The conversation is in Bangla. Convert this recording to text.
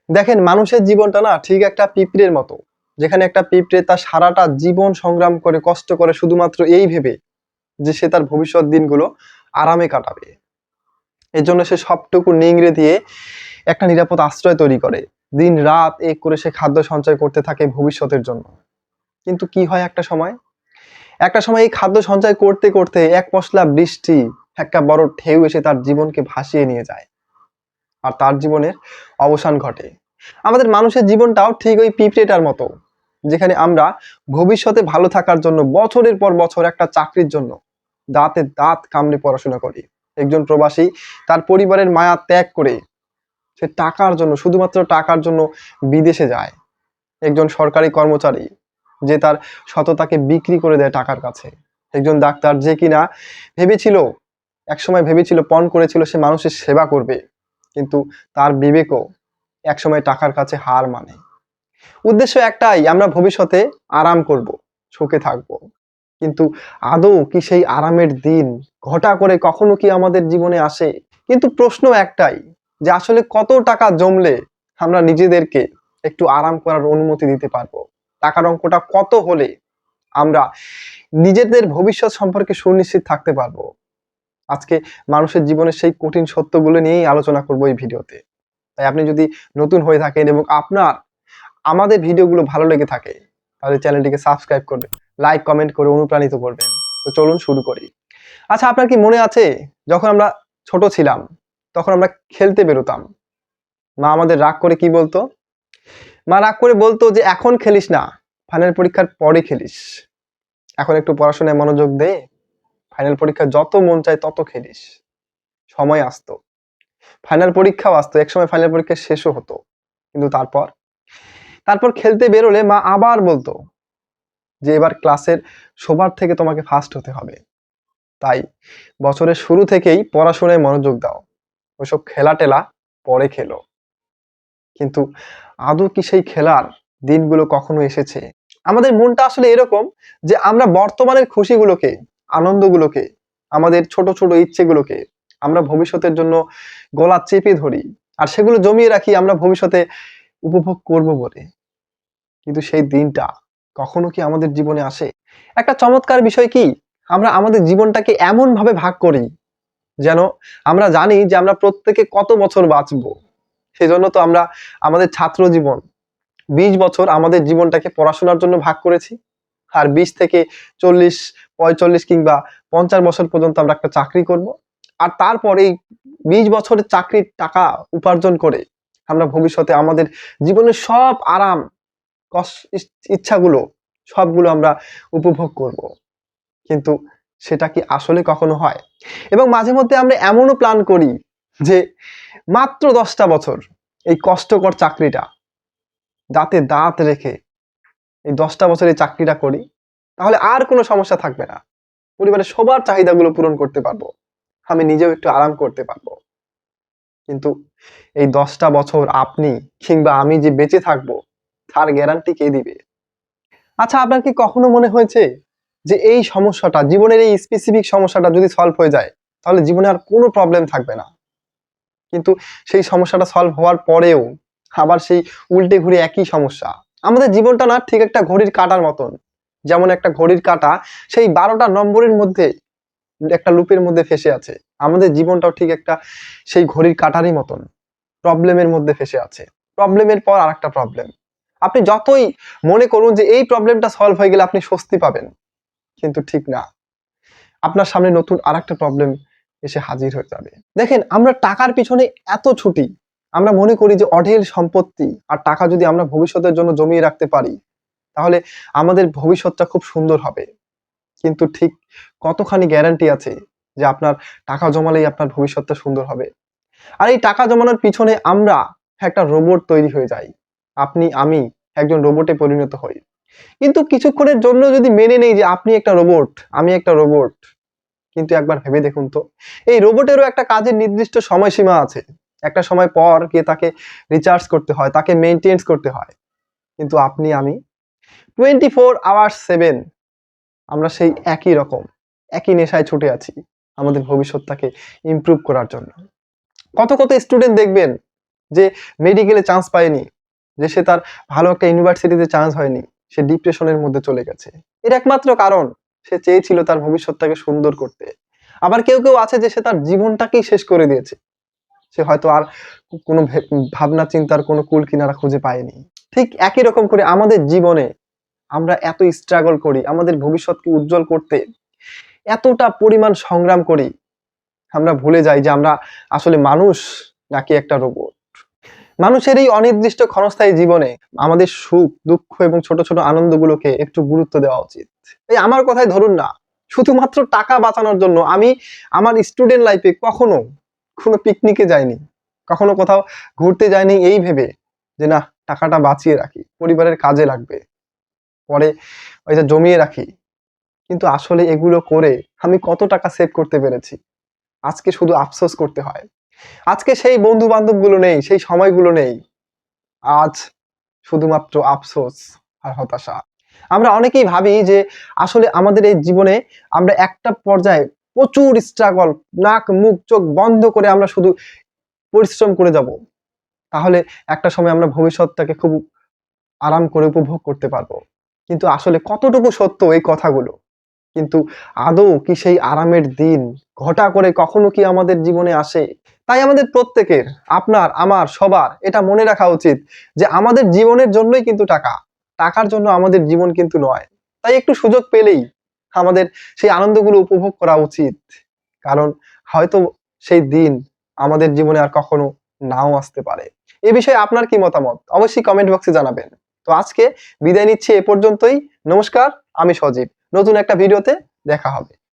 দেখেন, মানুষের জীবনটা না ঠিক একটা পিঁপড়ের মতো, যেখানে একটা পিঁপড়ে তার সারাটা জীবন সংগ্রাম করে কষ্ট করে শুধুমাত্র এই ভেবে যে সে তার ভবিষ্যৎ দিনগুলো আরামে কাটাবে। এর জন্য সে সবটুকু নিংড়ে দিয়ে একটা নিরাপদ আশ্রয় তৈরি করে, দিন রাত এক করে সে খাদ্য সঞ্চয় করতে থাকে ভবিষ্যতের জন্য। কিন্তু কি হয়, একটা সময় এই খাদ্য সঞ্চয় করতে করতে এক পশলা বৃষ্টি, একটা বড় ঢেউ এসে তার জীবনকে ভাসিয়ে নিয়ে যায়, আর তার জীবনের অবসান ঘটে। আমাদের মানুষের জীবনটাও ঠিক ওই পিঁপড়েটার মতো, যেখানে আমরা ভবিষ্যতে ভালো থাকার জন্য বছরের পর বছর একটা চাকরির জন্য দাঁতে দাঁত কামড়ে পড়াশোনা করি। একজন প্রবাসী তার পরিবারের মায়া ত্যাগ করে সে টাকার জন্য, শুধুমাত্র টাকার জন্য বিদেশে যায়। একজন সরকারি কর্মচারী যে তার সততাকে বিক্রি করে দেয় টাকার কাছে। একজন ডাক্তার যে কিনা একসময় ভেবেছিল, পণ করেছিল সে মানুষের সেবা করবে, কিন্তু তার বিবেকও একসময় টাকার কাছে হার মানে। উদ্দেশ্য একটাই, আমরা ভবিষ্যতে আরাম করব, সুখে থাকব। কিন্তু আদৌ কি সেই আরামের দিন ঘটা করে কখনো কি আমাদের জীবনে আসে? কিন্তু প্রশ্ন একটাই, যে আসলে কত টাকা জমলে আমরা নিজেদেরকে একটু আরাম করার অনুমতি দিতে পারবো? টাকার অঙ্কটা কত হলে আমরা নিজেদের ভবিষ্যৎ সম্পর্কে সুনিশ্চিত থাকতে পারবো? আজকে মানুষের জীবনের সেই কঠিন সত্যগুলো নিয়েই আলোচনা করবো এই ভিডিওতে। তাই আপনি যদি নতুন হয়ে থাকেন এবং আপনার আমাদের ভিডিওগুলো ভালো লেগে থাকে, তাহলে চ্যানেলটিকে সাবস্ক্রাইব করবেন, লাইক কমেন্ট করে অনুপ্রাণিত করবেন। তো চলুন শুরু করি। আচ্ছা, আপনার কি মনে আছে, যখন আমরা ছোট ছিলাম তখন আমরা খেলতে বেরোতাম, মা আমাদের রাগ করে কি বলতো? মা রাগ করে বলতো যে এখন খেলিস না, ফাইনাল পরীক্ষার পরে খেলিস। এখন একটু পড়াশোনায় মনোযোগ দে, ফাইনাল পরীক্ষা যত মন চায় তত খেলিস। সময় আসতো, ফাইনাল পরীক্ষাও আসতো, একসময় ফাইনাল পরীক্ষা শেষও হতো। কিন্তু তারপর তারপর খেলতে বেরোলে মা আবার বলতো যে এবার ক্লাসের সবার থেকে তোমাকে ফার্স্ট হতে হবে। তাই বছরের শুরু থেকেই পড়াশোনায় মনোযোগ দাও, ওইসব খেলা টেলা পরে খেলো। কিন্তু আদৌ কি সেই খেলার দিনগুলো কখনো এসেছে? আমাদের মনটা আসলে এরকম যে আমরা বর্তমানের খুশিগুলোকে, আনন্দগুলোকে, আমাদের ছোট ছোট ইচ্ছেগুলোকে আমরা ভবিষ্যতের জন্য গলা চেপে ধরি, আর সেগুলো জমিয়ে রাখি আমরা ভবিষ্যতে উপভোগ করব বলে। কিন্তু সেই দিনটা কখনো কি আমাদের জীবনে আসে? একটা চমৎকার বিষয় কি, আমরা আমাদের জীবনটাকে এমন ভাবে ভাগ করি যেন আমরা জানি যে আমরা প্রত্যেকে কত বছর বাঁচবো। সেজন্য তো আমরা আমাদের ছাত্র জীবন 20 বছর আমাদের জীবনটাকে পড়াশোনার জন্য ভাগ করেছি, আর 20 থেকে 40, 45 কিংবা 50 বছর পর্যন্ত আমরা একটা চাকরি করব। আর তারপর এই 20 বছরের চাকরির টাকা উপার্জন করে আমরা ভবিষ্যতে আমাদের জীবনের সব আরাম, ইচ্ছাগুলো সবগুলো আমরা উপভোগ করব। কিন্তু সেটা কি আসলে কখনো হয়? এবং মাঝে মধ্যে আমরা এমনও প্ল্যান করি যে মাত্র 10টা বছর এই কষ্টকর চাকরিটা দাঁতে দাঁত রেখে এই 10টা বছর এই চাকরিটা করি, তাহলে আর কোনো সমস্যা থাকবে না, পরিবারের সবার চাহিদাগুলো পূরণ করতে পারবো, আমি নিজেও একটু আরাম করতে পারবো। কিন্তু এই 10টা বছর আপনি কিংবা আমি যে বেঁচে থাকবো তার গ্যারান্টি কে দিবে? আচ্ছা, আপনার কি কখনো মনে হয়েছে যে এই সমস্যাটা, জীবনের এই স্পেসিফিক সমস্যাটা যদি সলভ হয়ে যায় তাহলে জীবনে আর কোনো প্রবলেম থাকবে না? কিন্তু সেই সমস্যাটা সলভ হওয়ার পরেও আবার সেই উল্টে ঘুরে একই সমস্যা। আমাদের জীবনটা না ঠিক একটা ঘড়ির কাঁটার মতন, যেমন একটা ঘড়ির কাঁটা সেই 12টা নম্বরের মধ্যে একটা লুপের মধ্যে ফেসে আছে, আমাদের জীবনটাও ঠিক একটা সেই ঘড়ির কাঁটারই মতন প্রবলেমের মধ্যে ফেসে আছে, প্রবলেমের পর আর একটা প্রবলেম। আপনি যতই মনে করুন যে এই প্রবলেমটা সলভ হয়ে গেলে আপনি স্বস্তি পাবেন, কিন্তু ঠিক না, আপনার সামনে নতুন আরেকটা প্রবলেম এসে হাজির হয়ে যাবে। দেখেন, আমরা টাকার পিছনে এত ছুটি, আমরা মনে করি যে অঢেল সম্পত্তি আর টাকা যদি আমরা ভবিষ্যতের জন্য জমিয়ে রাখতে পারি তাহলে আমাদের ভবিষ্যৎটা খুব সুন্দর হবে। কিন্তু ঠিক কতখানি গ্যারান্টি আছে যে আপনার টাকা জমালেই আপনার ভবিষ্যৎটা সুন্দর হবে? আর এই টাকা জমানোর পিছনে আমরা একটা রোবট তৈরি হয়ে যাই, আপনি আমি একজন রোবটে পরিণত হই। কিন্তু কিছুক্ষণের জন্য যদি মেনে নেই যে আপনি একটা রোবট, আমি একটা রোবট, কিন্তু একবার ভেবে দেখুন তো, এই রোবটেরও একটা কাজের নির্দিষ্ট সময়সীমা আছে, একটা সময় পর গিয়ে তাকে রিচার্জ করতে হয়, তাকে মেইনটেনেন্স করতে হয়। কিন্তু আপনি আমি 24 hours 7 আমরা সেই একই রকম, একই নেশায় ছুটে আছি আমাদের ভবিষ্যৎটাকে ইমপ্রুভ করার জন্য। কত কত স্টুডেন্ট দেখবেন যে মেডিকেলে চান্স পায়নি, যে সে তার ভালো একটা ইউনিভার্সিটিতে চান্স হয়নি, সে ডিপ্রেশনের মধ্যে চলে গেছে। এর একমাত্র কারণ সে চেয়েছিল তার ভবিষ্যৎটাকে সুন্দর করতে। আবার কেউ কেউ আছে যে সে তার জীবনটাকেই শেষ করে দিয়েছে, সে হয়তো আর কোনো ভাবনা চিন্তার কোনো কুল কিনারা খুঁজে পায়নি। ঠিক একই রকম করে আমাদের জীবনে আমরা এত স্ট্রাগল করি, আমাদের ভবিষ্যৎকে উজ্জ্বল করতে এতটা পরিমাণ সংগ্রাম করি, আমরা ভুলে যাই যে আমরা আসলে মানুষ নাকি একটা রোবট। মানুষের এই অনির্দিষ্ট ক্ষণস্থায়ী জীবনে আমাদের সুখ দুঃখ এবং ছোট ছোট আনন্দগুলোকে একটু গুরুত্ব দেওয়া উচিত। এই আমার কথাই ধরুন না, শুধুমাত্র টাকা বাঁচানোর জন্য আমি আমার স্টুডেন্ট লাইফে কখনো কোনো পিকনিকে যাইনি, কখনো কোথাও ঘুরতে যাইনি এই ভেবে যে না, টাকাটা বাঁচিয়ে রাখি, পরিবারের কাজে লাগবে, পরে ওই যে জমিয়ে রাখি। কিন্তু আসলে এগুলো করে আমি কত টাকা সেভ করতে পেরেছি, আজকে শুধু আফসোস করতে হয়। আজকে সেই বন্ধু বান্ধবগুলো নেই, সেই সময়গুলো নেই। আজ শুধুমাত্র আফসোস আর হতাশা। আমরা অনেকেই ভাবি যে আসলে আমাদের এই জীবনে আমরা একটা পর্যায়ে প্রচুর স্ট্রাগল, নাক মুখ চোখ বন্ধ করে আমরা শুধু পরিশ্রম করে যাব, তাহলে একটা সময় আমরা ভবিষ্যৎটাকে খুব আরাম করে উপভোগ করতে পারবো। কিন্তু আসলে কতটুকু সত্য এই কথাগুলো? কিন্তু আদৌ কি সেই আরামের দিন ঘটা করে কখনো কি আমাদের জীবনে আসে? তাই আমাদের প্রত্যেকের, আপনার আমার সবার এটা মনে রাখা উচিত যে আমাদের জীবনের জন্যই কিন্তু টাকা, টাকার জন্য আমাদের জীবন কিন্তু নয়। তাই একটু সুযোগ পেলেই আমাদের সেই আনন্দগুলো উপভোগ করা উচিত, কারণ হয়তো সেই দিন আমাদের জীবনে আর কখনো নাও আসতে পারে। এ বিষয়ে আপনার কি মতামত অবশ্যই কমেন্ট বক্সে জানাবেন। তো আজকে বিদায় নিচ্ছি এ পর্যন্তই। নমস্কার, আমি সজীব। নতুন একটা ভিডিওতে দেখা হবে।